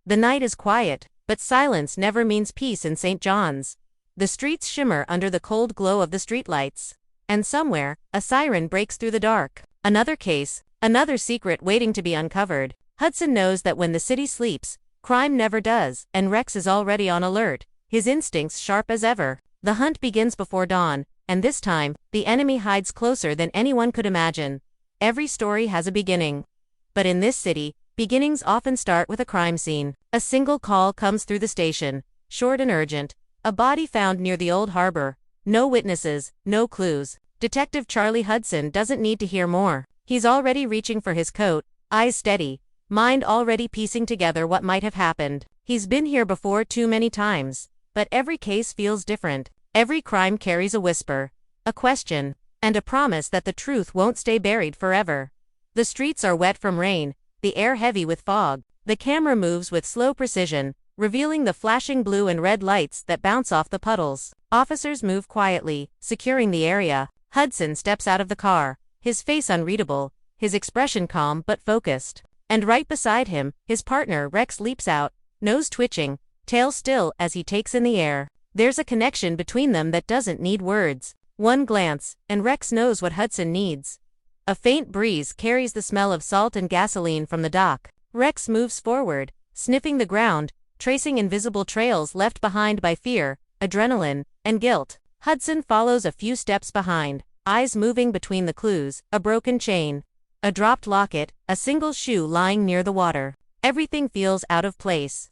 The night is quiet, but silence never means peace in St. John's. The streets shimmer under the cold glow of the streetlights. And somewhere, a siren breaks through the dark. Another case, another secret waiting to be uncovered. Hudson knows that when the city sleeps, crime never does, and Rex is already on alert, his instincts sharp as ever. The hunt begins before dawn, and this time, the enemy hides closer than anyone could imagine. Every story has a beginning. But in this city, beginnings often start with a crime scene. A single call comes through the station, short and urgent. A body found near the old harbor. No witnesses, no clues. Detective Charlie Hudson doesn't need to hear more. He's already reaching for his coat, eyes steady, mind already piecing together what might have happened. He's been here before too many times. But every case feels different. Every crime carries a whisper, a question, and a promise that the truth won't stay buried forever. The streets are wet from rain, the air heavy with fog. The camera moves with slow precision, revealing the flashing blue and red lights that bounce off the puddles. Officers move quietly, securing the area. Hudson steps out of the car, his face unreadable, his expression calm but focused. And right beside him, his partner Rex leaps out, nose twitching, tail still as he takes in the air. There's a connection between them that doesn't need words. One glance, and Rex knows what Hudson needs. A faint breeze carries the smell of salt and gasoline from the dock. Rex moves forward, sniffing the ground, tracing invisible trails left behind by fear, adrenaline, and guilt. Hudson follows a few steps behind, eyes moving between the clues, a broken chain, a dropped locket, a single shoe lying near the water. Everything feels out of place,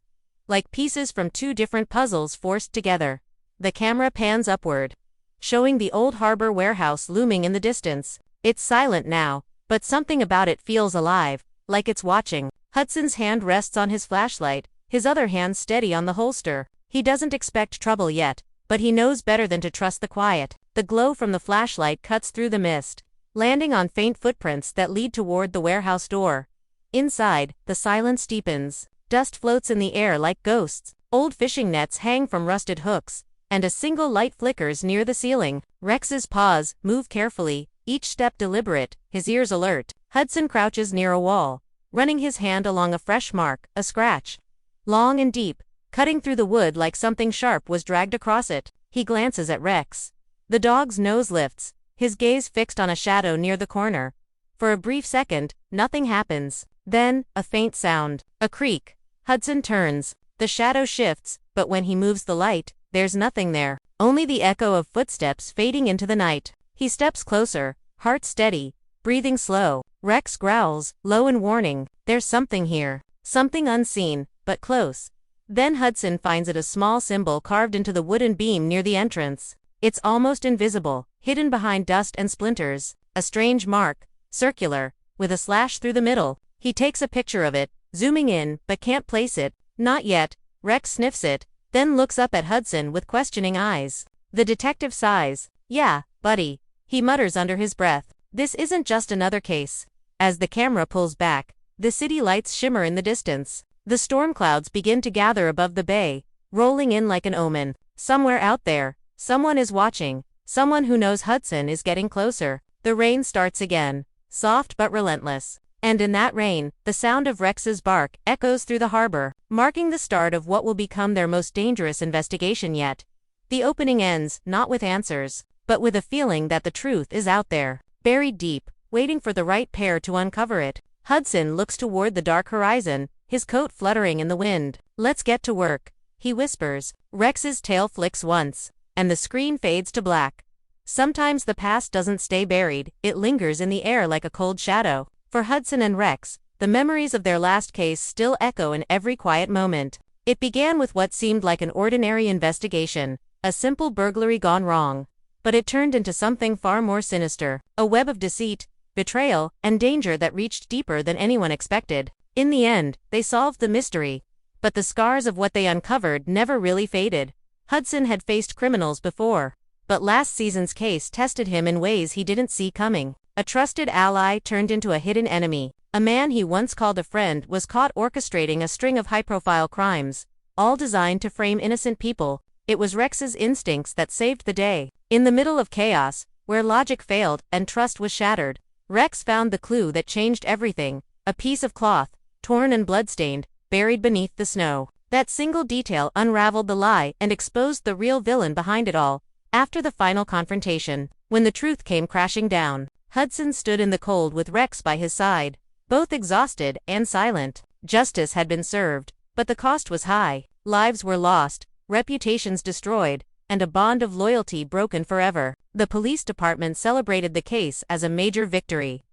like pieces from two different puzzles forced together. The camera pans upward, showing the old harbor warehouse looming in the distance. It's silent now, but something about it feels alive, like it's watching. Hudson's hand rests on his flashlight, his other hand steady on the holster. He doesn't expect trouble yet, but he knows better than to trust the quiet. The glow from the flashlight cuts through the mist, landing on faint footprints that lead toward the warehouse door. Inside, the silence deepens. Dust floats in the air like ghosts. Old fishing nets hang from rusted hooks, and a single light flickers near the ceiling. Rex's paws move carefully, each step deliberate, his ears alert. Hudson crouches near a wall, running his hand along a fresh mark, a scratch. Long and deep, cutting through the wood like something sharp was dragged across it. He glances at Rex. The dog's nose lifts, his gaze fixed on a shadow near the corner. For a brief second, nothing happens. Then, a faint sound. A creak. Hudson turns. The shadow shifts, but when he moves the light, there's nothing there. Only the echo of footsteps fading into the night. He steps closer, heart steady, breathing slow. Rex growls, low and warning. There's something here. Something unseen, but close. Then Hudson finds it, a small symbol carved into the wooden beam near the entrance. It's almost invisible, hidden behind dust and splinters. A strange mark, circular, with a slash through the middle. He takes a picture of it, zooming in, but can't place it. Not yet. Rex sniffs it, then looks up at Hudson with questioning eyes. The detective sighs. Yeah, buddy, he mutters under his breath. This isn't just another case. As the camera pulls back, the city lights shimmer in the distance. The storm clouds begin to gather above the bay, rolling in like an omen. Somewhere out there, someone is watching, someone who knows Hudson is getting closer. The rain starts again, soft but relentless. And in that rain, the sound of Rex's bark echoes through the harbor, marking the start of what will become their most dangerous investigation yet. The opening ends, not with answers, but with a feeling that the truth is out there, buried deep, waiting for the right pair to uncover it. Hudson looks toward the dark horizon, his coat fluttering in the wind. Let's get to work, he whispers. Rex's tail flicks once, and the screen fades to black. Sometimes the past doesn't stay buried, it lingers in the air like a cold shadow. For Hudson and Rex, the memories of their last case still echo in every quiet moment. It began with what seemed like an ordinary investigation, a simple burglary gone wrong. But it turned into something far more sinister, a web of deceit, betrayal, and danger that reached deeper than anyone expected. In the end, they solved the mystery. But the scars of what they uncovered never really faded. Hudson had faced criminals before, but last season's case tested him in ways he didn't see coming. A trusted ally turned into a hidden enemy. A man he once called a friend was caught orchestrating a string of high-profile crimes, all designed to frame innocent people. It was Rex's instincts that saved the day. In the middle of chaos, where logic failed and trust was shattered, Rex found the clue that changed everything. A piece of cloth, torn and bloodstained, buried beneath the snow. That single detail unraveled the lie and exposed the real villain behind it all. After the final confrontation, when the truth came crashing down, Hudson stood in the cold with Rex by his side, both exhausted and silent. Justice had been served, but the cost was high. Lives were lost, reputations destroyed, and a bond of loyalty broken forever. The police department celebrated the case as a major victory.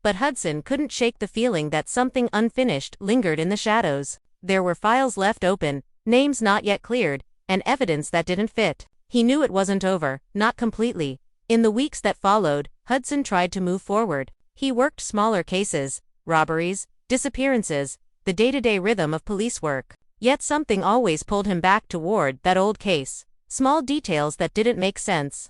But Hudson couldn't shake the feeling that something unfinished lingered in the shadows. There were files left open, names not yet cleared, and evidence that didn't fit. He knew it wasn't over, not completely. In the weeks that followed, Hudson tried to move forward. He worked smaller cases, robberies, disappearances, the day-to-day rhythm of police work. Yet something always pulled him back toward that old case. Small details that didn't make sense.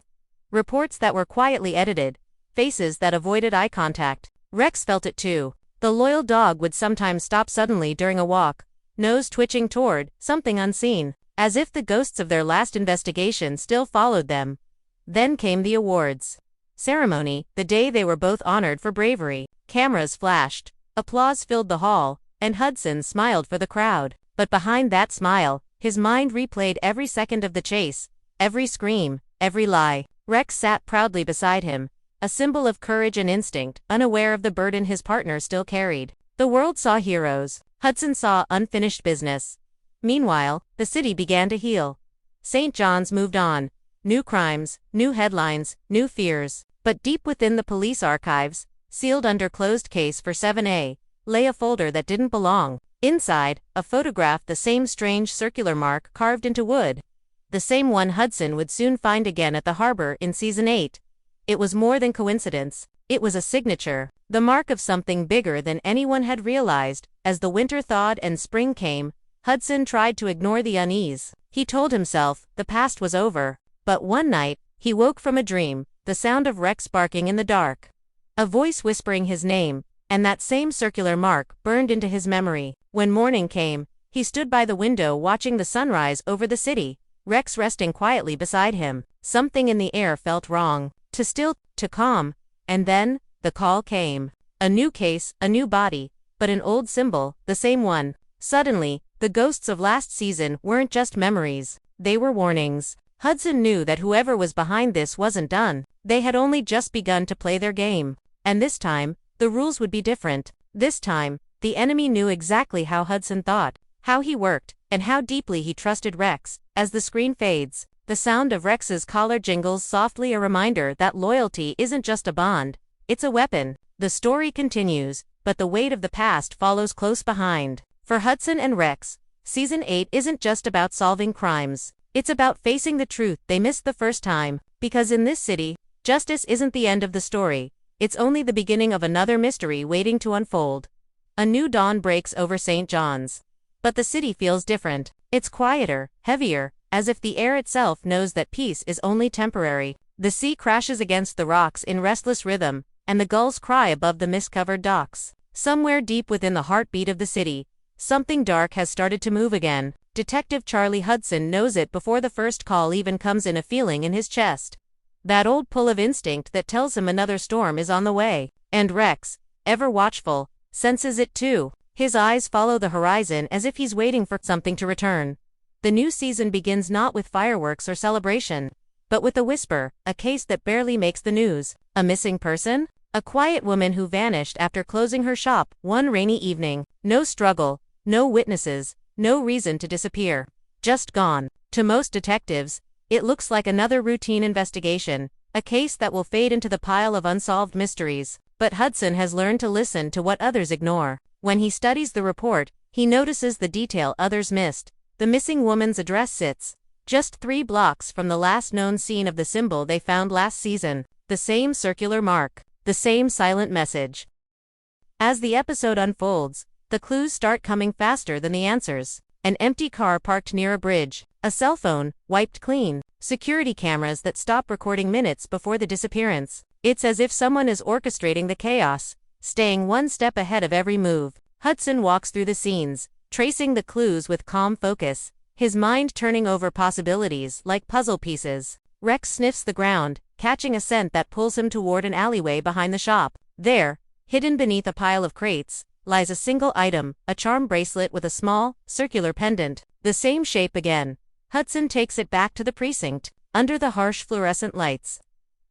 Reports that were quietly edited. Faces that avoided eye contact. Rex felt it too. The loyal dog would sometimes stop suddenly during a walk, nose twitching toward something unseen, as if the ghosts of their last investigation still followed them. Then came the awards ceremony, the day they were both honored for bravery. Cameras flashed, applause filled the hall, and Hudson smiled for the crowd. But behind that smile, his mind replayed every second of the chase, every scream, every lie. Rex sat proudly beside him, a symbol of courage and instinct, unaware of the burden his partner still carried. The world saw heroes. Hudson saw unfinished business. Meanwhile, the city began to heal. St. John's moved on. New crimes, new headlines, new fears. But deep within the police archives, sealed under closed case for 7A, lay a folder that didn't belong. Inside, a photograph, the same strange circular mark carved into wood. The same one Hudson would soon find again at the harbor in Season 8. It was more than coincidence. It was a signature, the mark of something bigger than anyone had realized. As the winter thawed and spring came, Hudson tried to ignore the unease. He told himself the past was over. But one night, he woke from a dream, the sound of Rex barking in the dark. A voice whispering his name, and that same circular mark burned into his memory. When morning came, he stood by the window watching the sunrise over the city, Rex resting quietly beside him. Something in the air felt wrong, too still, too calm. And then, the call came. A new case, a new body, but an old symbol, the same one. Suddenly, the ghosts of last season weren't just memories. They were warnings. Hudson knew that whoever was behind this wasn't done. They had only just begun to play their game. And this time, the rules would be different. This time, the enemy knew exactly how Hudson thought, how he worked, and how deeply he trusted Rex. As the screen fades, the sound of Rex's collar jingles softly, a reminder that loyalty isn't just a bond, it's a weapon. The story continues, but the weight of the past follows close behind. For Hudson and Rex, Season 8 isn't just about solving crimes. It's about facing the truth they missed the first time. Because in this city, justice isn't the end of the story. It's only the beginning of another mystery waiting to unfold. A new dawn breaks over St. John's. But the city feels different. It's quieter, heavier, as if the air itself knows that peace is only temporary. The sea crashes against the rocks in restless rhythm, and the gulls cry above the mist-covered docks. Somewhere deep within the heartbeat of the city, something dark has started to move again. Detective Charlie Hudson knows it before the first call even comes in, a feeling in his chest. That old pull of instinct that tells him another storm is on the way. And Rex, ever watchful, senses it too. His eyes follow the horizon as if he's waiting for something to return. The new season begins not with fireworks or celebration, but with a whisper, a case that barely makes the news. A missing person? A quiet woman who vanished after closing her shop one rainy evening. No struggle, no witnesses, no reason to disappear. Just gone. To most detectives, it looks like another routine investigation, a case that will fade into the pile of unsolved mysteries. But Hudson has learned to listen to what others ignore. When he studies the report, he notices the detail others missed. The missing woman's address sits just 3 blocks from the last known scene of the symbol they found last season. The same circular mark, the same silent message. As the episode unfolds, the clues start coming faster than the answers. An empty car parked near a bridge, a cell phone wiped clean, security cameras that stop recording minutes before the disappearance. It's as if someone is orchestrating the chaos, staying one step ahead of every move. Hudson walks through the scenes, tracing the clues with calm focus, his mind turning over possibilities like puzzle pieces. Rex sniffs the ground, catching a scent that pulls him toward an alleyway behind the shop. There, hidden beneath a pile of crates, lies a single item, a charm bracelet with a small, circular pendant. The same shape again. Hudson takes it back to the precinct, under the harsh fluorescent lights.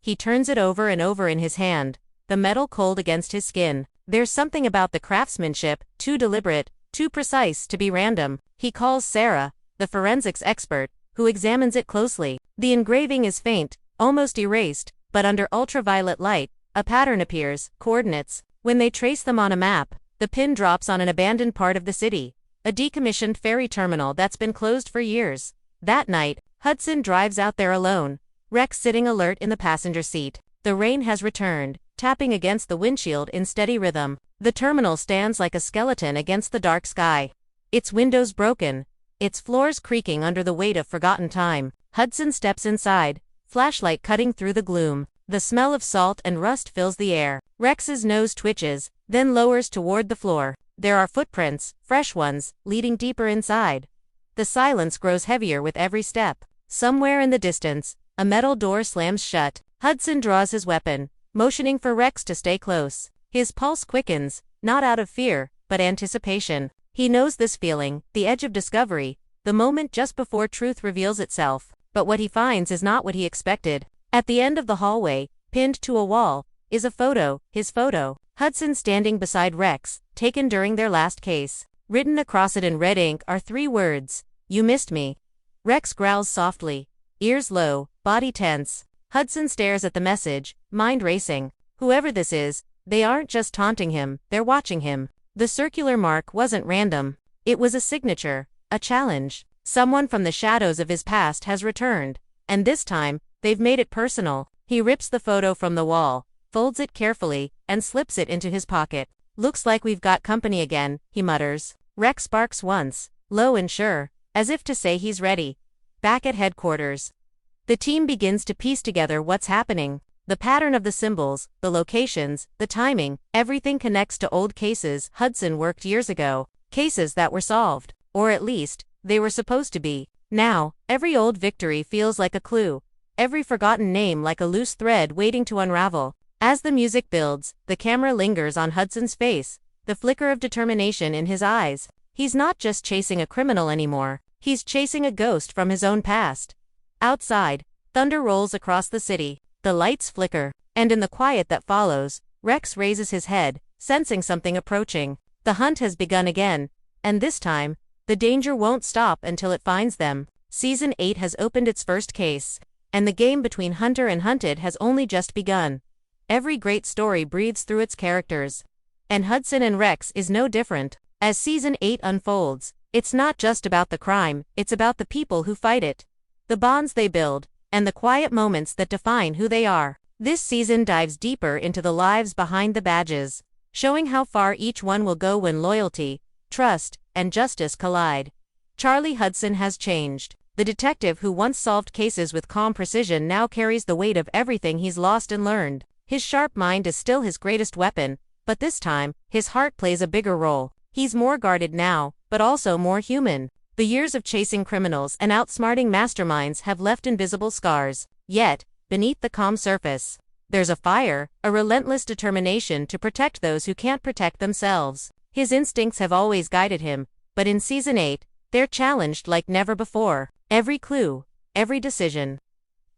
He turns it over and over in his hand, the metal cold against his skin. There's something about the craftsmanship, too deliberate, too precise to be random. He calls Sarah, the forensics expert, who examines it closely. The engraving is faint, almost erased, but under ultraviolet light, a pattern appears, coordinates. When they trace them on a map, the pin drops on an abandoned part of the city, a decommissioned ferry terminal that's been closed for years. That night, Hudson drives out there alone, Rex sitting alert in the passenger seat. The rain has returned, tapping against the windshield in steady rhythm. The terminal stands like a skeleton against the dark sky. Its windows broken, its floors creaking under the weight of forgotten time. Hudson steps inside, flashlight cutting through the gloom. The smell of salt and rust fills the air. Rex's nose twitches, then lowers toward the floor. There are footprints, fresh ones, leading deeper inside. The silence grows heavier with every step. Somewhere in the distance, a metal door slams shut. Hudson draws his weapon, motioning for Rex to stay close. His pulse quickens, not out of fear, but anticipation. He knows this feeling, the edge of discovery, the moment just before truth reveals itself. But what he finds is not what he expected. At the end of the hallway, pinned to a wall, is a photo, his photo. Hudson standing beside Rex, taken during their last case. Written across it in red ink are 3 words, "You missed me." Rex growls softly, ears low, body tense. Hudson stares at the message, mind racing. Whoever this is, they aren't just taunting him, they're watching him. The circular mark wasn't random. It was a signature, a challenge. Someone from the shadows of his past has returned, and this time, they've made it personal. He rips the photo from the wall, folds it carefully, and slips it into his pocket. "Looks like we've got company again," he mutters. Rex barks once, low and sure, as if to say he's ready. Back at headquarters, the team begins to piece together what's happening. The pattern of the symbols, the locations, the timing, everything connects to old cases Hudson worked years ago. Cases that were solved, or at least, they were supposed to be. Now, every old victory feels like a clue. Every forgotten name like a loose thread waiting to unravel. As the music builds, the camera lingers on Hudson's face, the flicker of determination in his eyes. He's not just chasing a criminal anymore, he's chasing a ghost from his own past. Outside, thunder rolls across the city. The lights flicker, and in the quiet that follows, Rex raises his head, sensing something approaching. The hunt has begun again, and this time, the danger won't stop until it finds them. Season 8 has opened its first case, and the game between hunter and hunted has only just begun. Every great story breathes through its characters, and Hudson and Rex is no different. As Season 8 unfolds, it's not just about the crime, it's about the people who fight it, the bonds they build, and the quiet moments that define who they are. This season dives deeper into the lives behind the badges, showing how far each one will go when loyalty, trust, and justice collide. Charlie Hudson has changed. The detective who once solved cases with calm precision now carries the weight of everything he's lost and learned. His sharp mind is still his greatest weapon, but this time, his heart plays a bigger role. He's more guarded now, but also more human. The years of chasing criminals and outsmarting masterminds have left invisible scars. Yet, beneath the calm surface, there's a fire, a relentless determination to protect those who can't protect themselves. His instincts have always guided him, but in Season 8, they're challenged like never before. Every clue, every decision,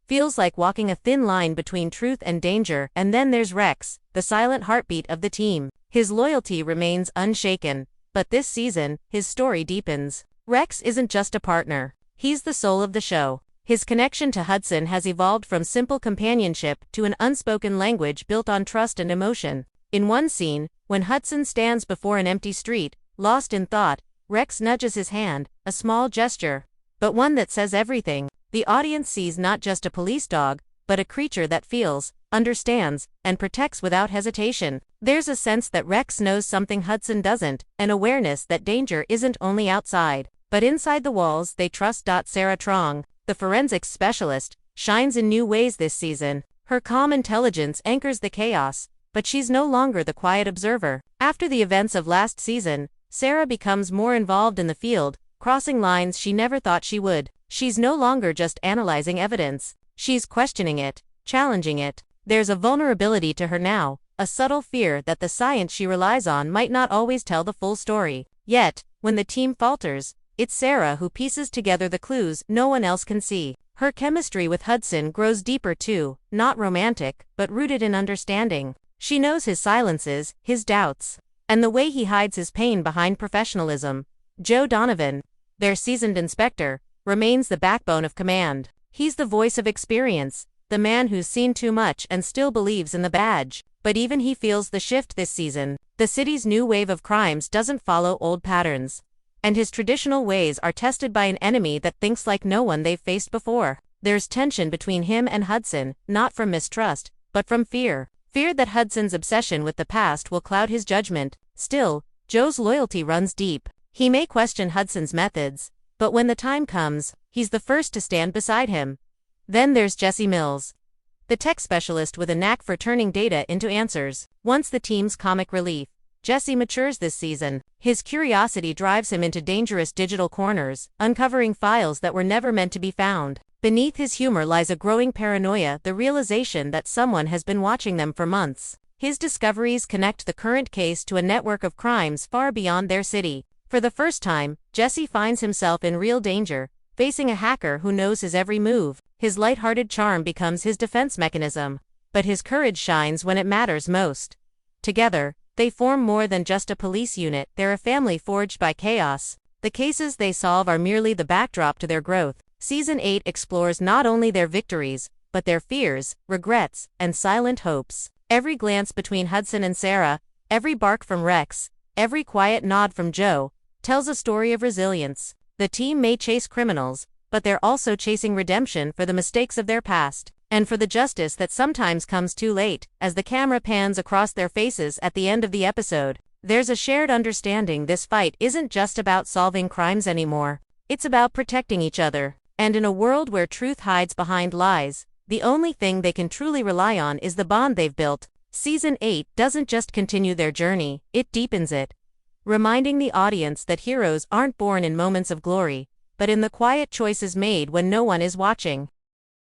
feels like walking a thin line between truth and danger. And then there's Rex, the silent heartbeat of the team. His loyalty remains unshaken, but this season, his story deepens. Rex isn't just a partner, he's the soul of the show. His connection to Hudson has evolved from simple companionship to an unspoken language built on trust and emotion. In one scene, when Hudson stands before an empty street, lost in thought, Rex nudges his hand, a small gesture, but one that says everything. The audience sees not just a police dog, but a creature that feels, understands, and protects without hesitation. There's a sense that Rex knows something Hudson doesn't, an awareness that danger isn't only outside, but inside the walls they trust. Sarah Trong, the forensics specialist, shines in new ways this season. Her calm intelligence anchors the chaos, but she's no longer the quiet observer. After the events of last season, Sarah becomes more involved in the field, crossing lines she never thought she would. She's no longer just analyzing evidence, she's questioning it, challenging it. There's a vulnerability to her now, a subtle fear that the science she relies on might not always tell the full story. Yet, when the team falters, it's Sarah who pieces together the clues no one else can see. Her chemistry with Hudson grows deeper too, not romantic, but rooted in understanding. She knows his silences, his doubts, and the way he hides his pain behind professionalism. Joe Donovan, their seasoned inspector, remains the backbone of command. He's the voice of experience, the man who's seen too much and still believes in the badge. But even he feels the shift this season. The city's new wave of crimes doesn't follow old patterns, and his traditional ways are tested by an enemy that thinks like no one they've faced before. There's tension between him and Hudson, not from mistrust, but from fear. Fear that Hudson's obsession with the past will cloud his judgment. Still, Joe's loyalty runs deep. He may question Hudson's methods, but when the time comes, he's the first to stand beside him. Then there's Jesse Mills, the tech specialist with a knack for turning data into answers. Once the team's comic relief, Jesse matures this season. His curiosity drives him into dangerous digital corners, uncovering files that were never meant to be found. Beneath his humor lies a growing paranoia, the realization that someone has been watching them for months. His discoveries connect the current case to a network of crimes far beyond their city. For the first time, Jesse finds himself in real danger, facing a hacker who knows his every move. His lighthearted charm becomes his defense mechanism, but his courage shines when it matters most. Together, they form more than just a police unit, they're a family forged by chaos. The cases they solve are merely the backdrop to their growth. Season 8 explores not only their victories, but their fears, regrets, and silent hopes. Every glance between Hudson and Sarah, every bark from Rex, every quiet nod from Joe, tells a story of resilience. The team may chase criminals, but they're also chasing redemption for the mistakes of their past, and for the justice that sometimes comes too late. As the camera pans across their faces at the end of the episode, there's a shared understanding this fight isn't just about solving crimes anymore. It's about protecting each other. And in a world where truth hides behind lies, the only thing they can truly rely on is the bond they've built. Season 8 doesn't just continue their journey, it deepens it, reminding the audience that heroes aren't born in moments of glory, but in the quiet choices made when no one is watching.